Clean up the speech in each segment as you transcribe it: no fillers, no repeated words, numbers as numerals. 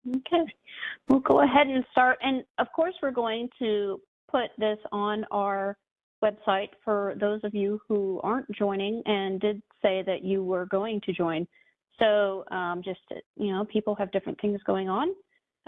Okay, we'll go ahead and start. And of course, we're going to put this on our website for those of you who aren't joining and did say that you were going to join. So just, people have different things going on.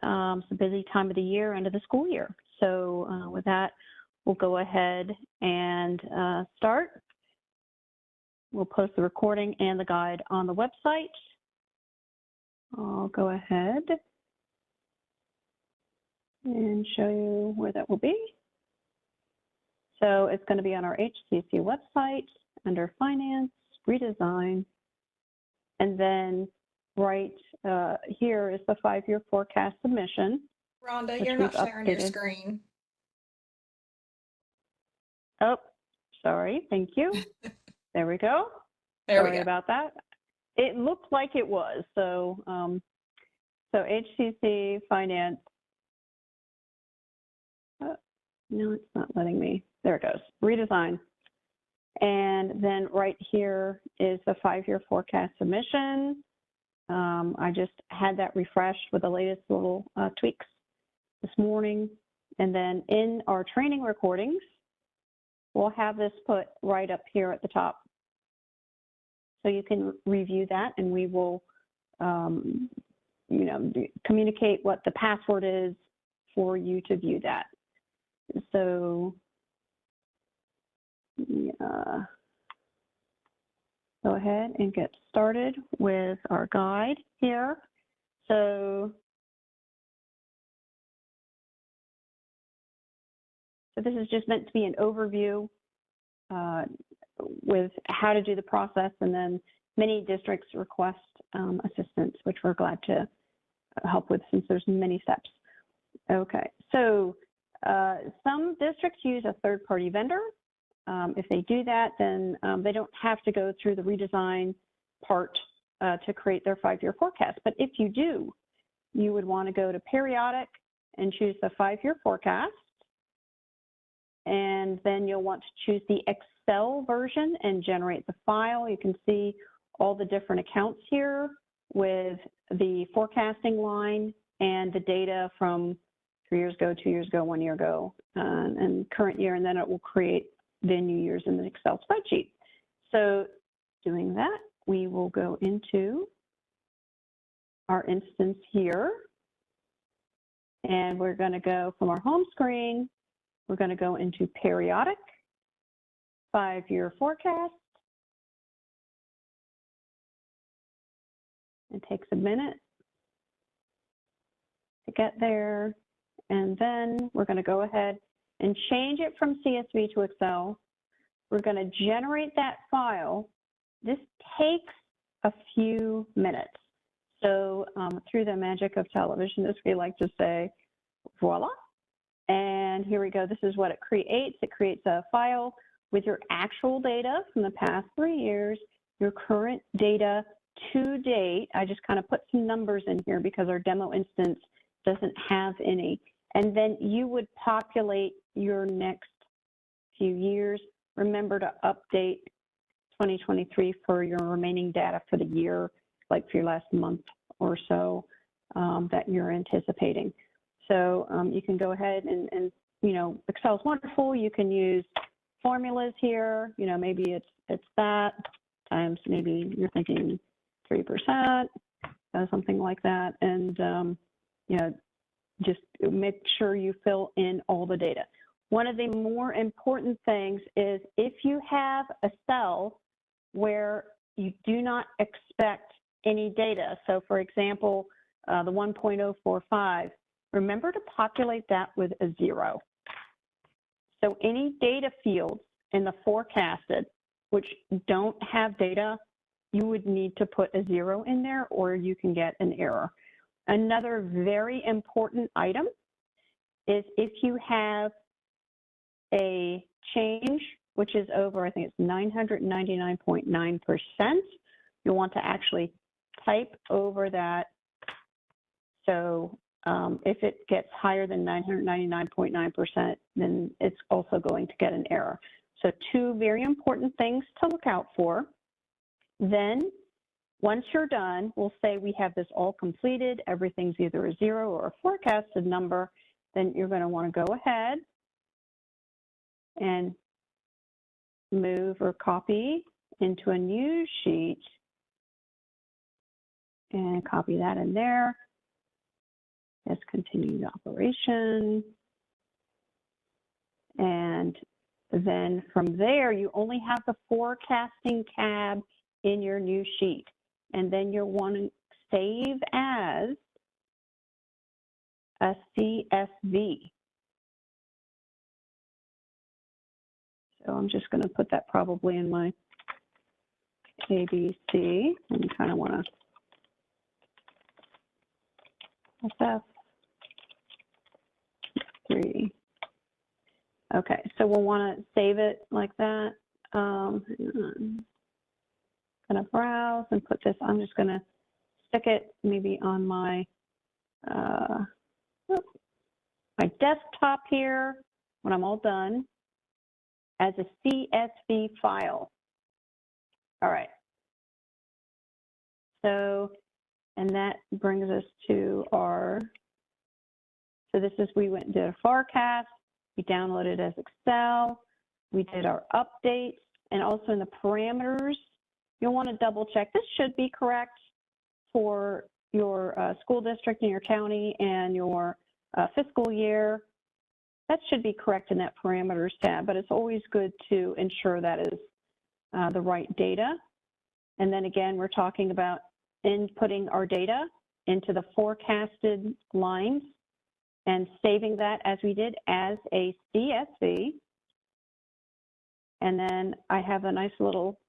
It's a busy time of the year, end of the school year. So with that, we'll go ahead and start. We'll post the recording and the guide on the website. I'll go ahead and show you where that will be. So it's going to be on our HCC website under Finance, Redesign, and then right here is the 5-year forecast submission. Rhonda, you're not sharing your screen. Oh, sorry. Thank you. There we go. Sorry about that. It looked like it was. So, so HCC Finance. No, it's not letting me. There it goes. Redesign. And then right here is the 5-year forecast submission. I just had that refreshed with the latest little tweaks this morning. And then in our training recordings, we'll have this put right up here at the top. So you can review that, and we will, communicate what the password is for you to view that. So, go ahead and get started with our guide here. So this is just meant to be an overview with how to do the process, and then many districts request assistance, which we're glad to help with since there's many steps. Okay, so some districts use a third-party vendor. If they do that, then they don't have to go through the redesign part to create their 5-year forecast. But if you do, you would want to go to periodic and choose the 5-year forecast. And then you'll want to choose the Excel version and generate the file. You can see all the different accounts here with the forecasting line and the data from 3 years ago, 2 years ago, 1 year ago, and current year, and then it will create the new years in the Excel spreadsheet. So doing that, we will go into our instance here, and we're going to go from our home screen. We're going to go into periodic, 5-year forecast. It takes a minute to get there. And then we're going to go ahead and change it from CSV to Excel. We're going to generate that file. This takes a few minutes. So through the magic of television, as we like to say, voila. And here we go. This is what it creates. It creates a file with your actual data from the past 3 years, your current data to date. I just kind of put some numbers in here because our demo instance doesn't have any. And then you would populate your next few years. Remember to update 2023 for your remaining data for the year, like for your last month or so that you're anticipating. So you can go ahead and Excel's wonderful. You can use formulas here. Maybe it's that times, maybe you're thinking 3%, something like that. And, just make sure you fill in all the data. One of the more important things is if you have a cell where you do not expect any data. So for example, the 1.045, remember to populate that with a 0. So any data fields in the forecasted which don't have data, you would need to put a 0 in there or you can get an error. Another very important item is if you have a change, which is over, I think it's 999.9%, you'll want to actually type over that. So if it gets higher than 999.9%, then it's also going to get an error. So 2 very important things to look out for. Then Once you're done, we'll say we have this all completed, everything's either a 0 or a forecasted number, then you're going to want to go ahead and move or copy into a new sheet and copy that in there. Let's continue the operation. And then from there, you only have the forecasting tab in your new sheet. And then you'll want to save as a CSV. So I'm just going to put that probably in my ABC and kind of want to SF3. Okay, so we'll want to save it like that. Going to browse and put this. I'm just going to stick it maybe on my my desktop here when I'm all done as a CSV file. All right. So, and that brings us to our. So this is, we went and did a forecast. We downloaded as Excel. We did our updates, and also in the parameters, you'll want to double check. This should be correct for your school district in your county and your fiscal year. That should be correct in that parameters tab, but it's always good to ensure that is the right data. And then again, we're talking about inputting our data into the forecasted lines and saving that as we did as a CSV. And then I have a nice little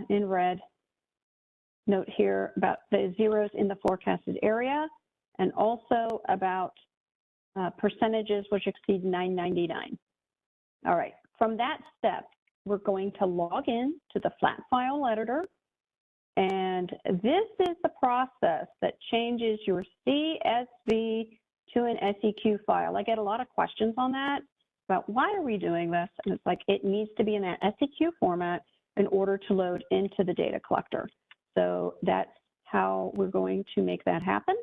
in red note here about the zeros in the forecasted area, and also about percentages which exceed 999. All right, from that step, we're going to log in to the flat file editor. And this is the process that changes your CSV to an SEQ file. I get a lot of questions on that about why are we doing this? And it's like, it needs to be in that SEQ format in order to load into the data collector. So that's how we're going to make that happen.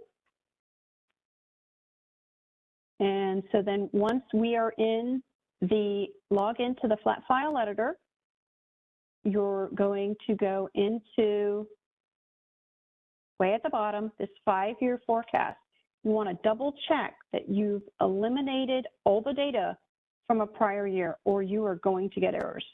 And so then once we are in the login to the flat file editor, you're going to go into, way at the bottom, this 5-year forecast. You want to double check that you've eliminated all the data from a prior year, or you are going to get errors.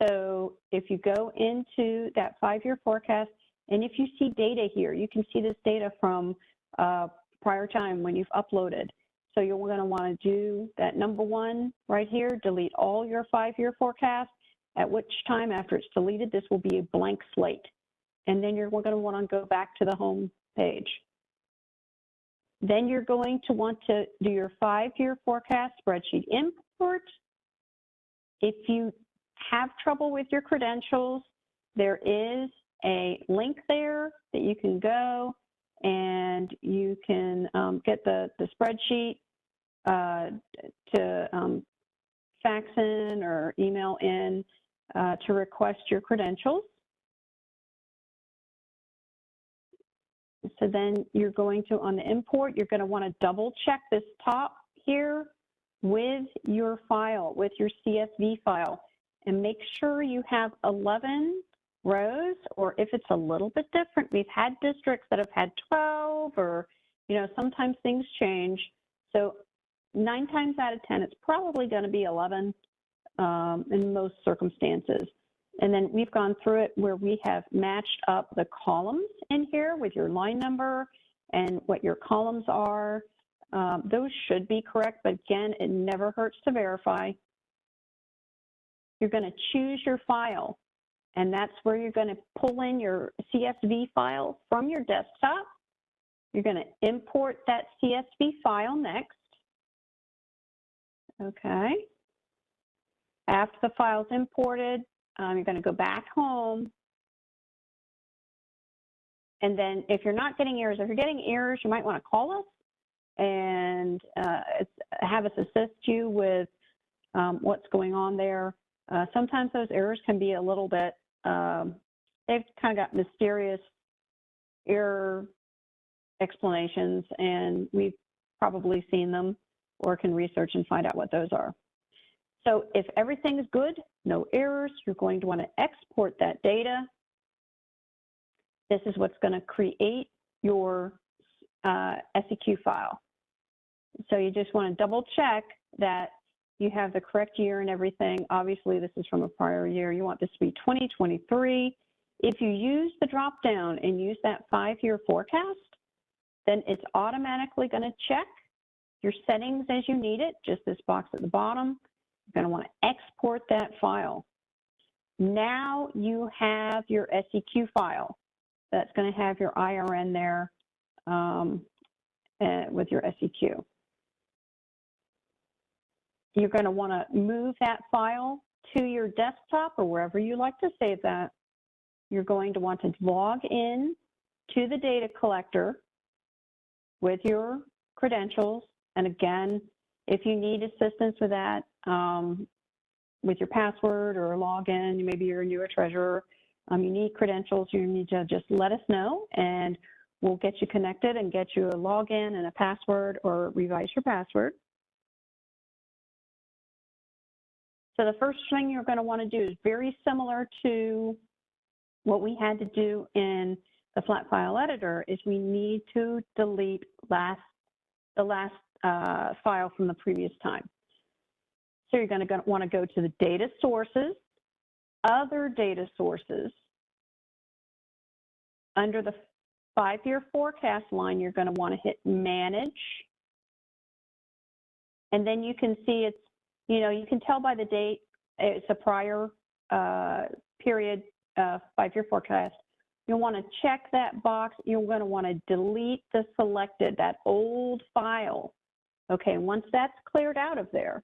So if you go into that 5-year forecast, and if you see data here, you can see this data from prior time when you've uploaded. So you're going to want to do that number 1 right here, delete all your 5-year forecasts, at which time after it's deleted, this will be a blank slate. And then you're going to want to go back to the home page. Then you're going to want to do your 5-year forecast spreadsheet import. If you have trouble with your credentials, there is a link there that you can go and you can get the spreadsheet to fax in or email in to request your credentials. So then you're going to, on the import, you're going to want to double check this top here with your file, with your CSV file, and make sure you have 11 rows, or if it's a little bit different, we've had districts that have had 12, or, you know, sometimes things change. So 9 times out of 10, it's probably going to be 11 in most circumstances. And then we've gone through it where we have matched up the columns in here with your line number and what your columns are. Those should be correct, but again, it never hurts to verify. You're going to choose your file, and that's where you're going to pull in your CSV file from your desktop. You're going to import that CSV file next. Okay. After the file's imported, you're going to go back home. And then if you're not getting errors, if you're getting errors, you might want to call us and have us assist you with what's going on there. Sometimes those errors can be a little bit they've kind of got mysterious error explanations, and we've probably seen them or can research and find out what those are. So if everything is good, no errors, you're going to want to export that data. This is what's going to create your SEQ file. So you just want to double check that you have the correct year and everything. Obviously, this is from a prior year. You want this to be 2023. If you use the drop down and use that 5-year forecast, then it's automatically going to check your settings as you need it, just this box at the bottom. You're going to want to export that file. Now you have your SEQ file. That's going to have your IRN there with your SEQ. You're going to want to move that file to your desktop or wherever you like to save that. You're going to want to log in to the data collector with your credentials. And again, if you need assistance with that, with your password or login, maybe you're a newer treasurer, you need credentials, you need to just let us know and we'll get you connected and get you a login and a password or revise your password. So the first thing you're going to want to do is very similar to what we had to do in the flat file editor is we need to delete the last file from the previous time. So you're going to want to go to the data sources, other data sources. Under the 5-year forecast line, you're going to want to hit manage. And then you can see it's, you know, you can tell by the date, it's a prior period 5-year forecast. You'll want to check that box. You're going to want to delete the selected, that old file. Okay, once that's cleared out of there,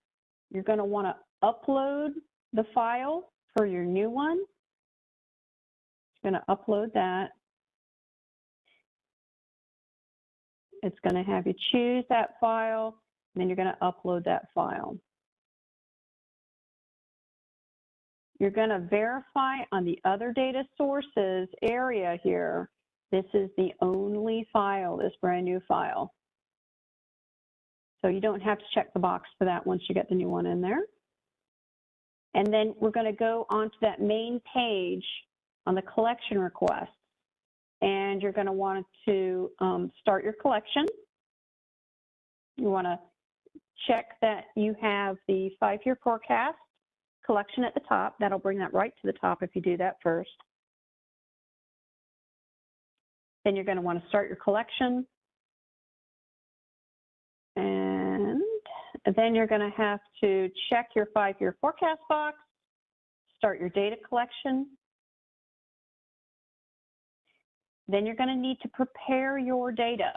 you're going to want to upload the file for your new one. You're going to upload that. It's going to have you choose that file, and then you're going to upload that file. You're going to verify on the other data sources area here. This is the only file, this brand new file. So you don't have to check the box for that once you get the new one in there. And then we're going to go onto that main page on the collection request. And you're going to want to start your collection. You want to check that you have the 5-year forecast collection at the top. That'll bring that right to the top if you do that first. Then you're going to want to start your collection. And then you're going to have to check your 5-year forecast box, start your data collection. Then you're going to need to prepare your data.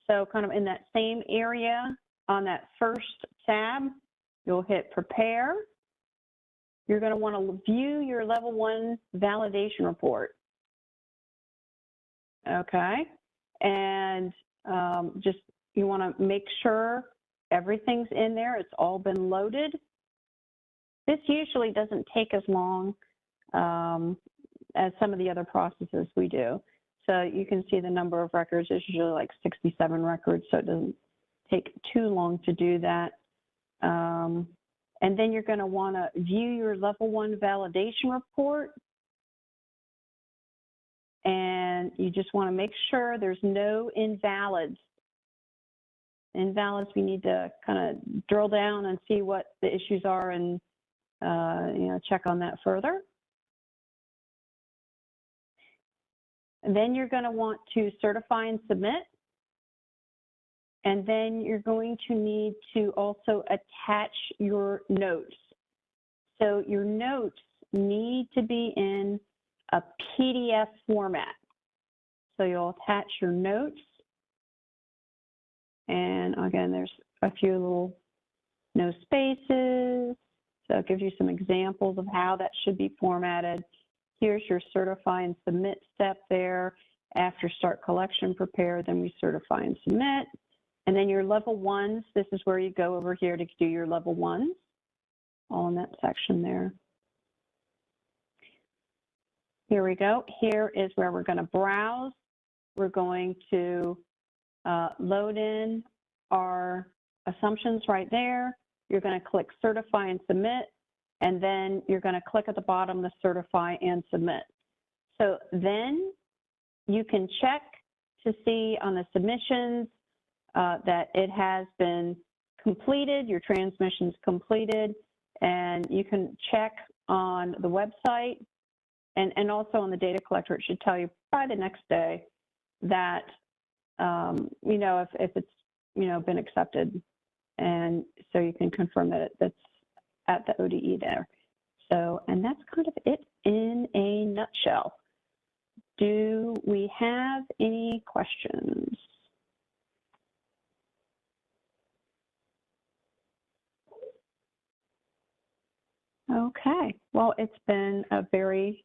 So kind of in that same area on that first tab, you'll hit prepare. You're going to want to view your level 1 validation report. Okay, and just you want to make sure everything's in there. It's all been loaded. This usually doesn't take as long as some of the other processes we do. So you can see the number of records is usually like 67 records, so it doesn't take too long to do that. And then you're going to want to view your level 1 validation report. And you just want to make sure there's no invalids. Invalids, we need to kind of drill down and see what the issues are and you know, check on that further. And then you're going to want to certify and submit. And then you're going to need to also attach your notes. So your notes need to be in a PDF format. So you'll attach your notes. And again, there's a few little no spaces. So it gives you some examples of how that should be formatted. Here's your certify and submit step there. After start collection prepare, then we certify and submit. And then your level 1s, this is where you go over here to do your level 1s, all in that section there. Here we go. Here is where we're going to browse. We're going to load in our assumptions right there. You're going to click certify and submit, and then you're going to click at the bottom the certify and submit. So then you can check to see on the submissions that it has been completed, your transmission's completed, and you can check on the website and also on the data collector. It should tell you by the next day that, you know, if it's, you know, been accepted. And so you can confirm that that's at the ODE there. So, and that's kind of it in a nutshell. Do we have any questions? Okay, well, it's been a very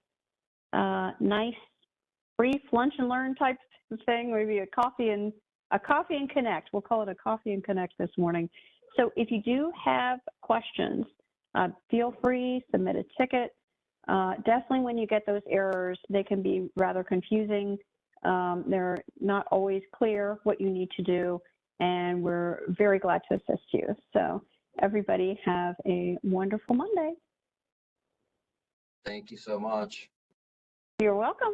nice, brief lunch and learn type thing, maybe a coffee and connect. We'll call it a coffee and connect this morning. So if you do have questions, feel free, submit a ticket. Definitely when you get those errors, they can be rather confusing. They're not always clear what you need to do, and we're very glad to assist you. So everybody have a wonderful Monday. Thank you so much. You're welcome.